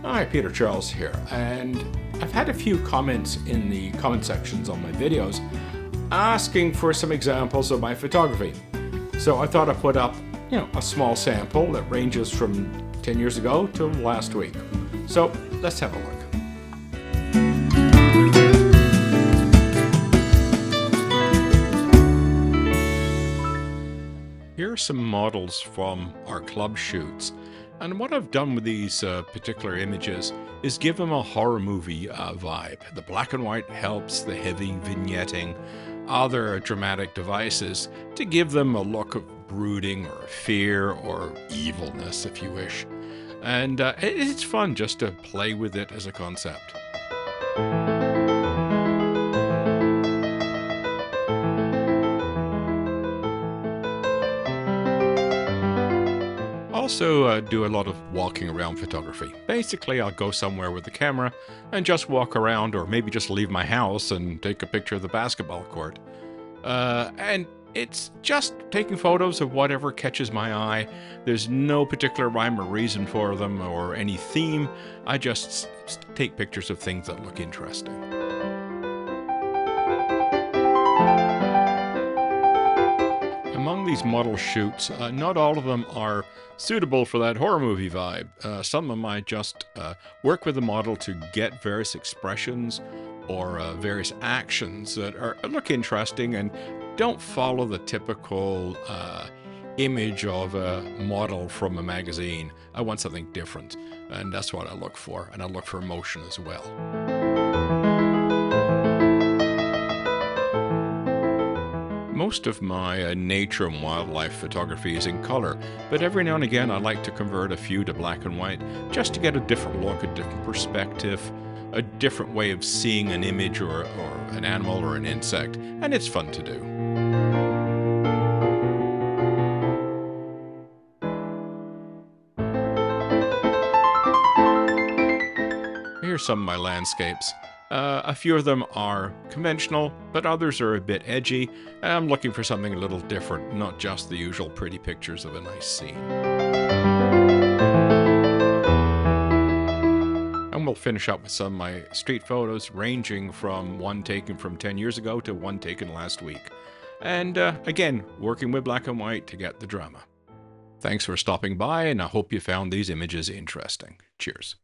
Hi, Peter Charles here, and I've had a few comments in the comment sections on my videos asking for some examples of my photography. So I thought I'd put up, a small sample that ranges from 10 years ago to last week. So let's have a look. Here are some models from our club shoots. And what I've done with these particular images is give them a horror movie vibe. The black and white helps, the heavy vignetting, other dramatic devices to give them a look of brooding or fear or evilness, if you wish. And it's fun just to play with it as a concept. Also do a lot of walking around photography. Basically, I'll go somewhere with the camera and just walk around, or maybe just leave my house and take a picture of the basketball court. And it's just taking photos of whatever catches my eye. There's no particular rhyme or reason for them or any theme. I just take pictures of things that look interesting. Among these model shoots, not all of them are suitable for that horror movie vibe. Some of them I just work with the model to get various expressions or various actions that look interesting and don't follow the typical image of a model from a magazine. I want something different, and that's what I look for, and I look for emotion as well. Most of my nature and wildlife photography is in color, but every now and again I like to convert a few to black and white just to get a different look, a different perspective, a different way of seeing an image or an animal or an insect, and it's fun to do. Here's some of my landscapes. A few of them are conventional, but others are a bit edgy. I'm looking for something a little different, not just the usual pretty pictures of a nice scene. And we'll finish up with some of my street photos, ranging from one taken from 10 years ago to one taken last week. And again, working with black and white to get the drama. Thanks for stopping by, and I hope you found these images interesting. Cheers.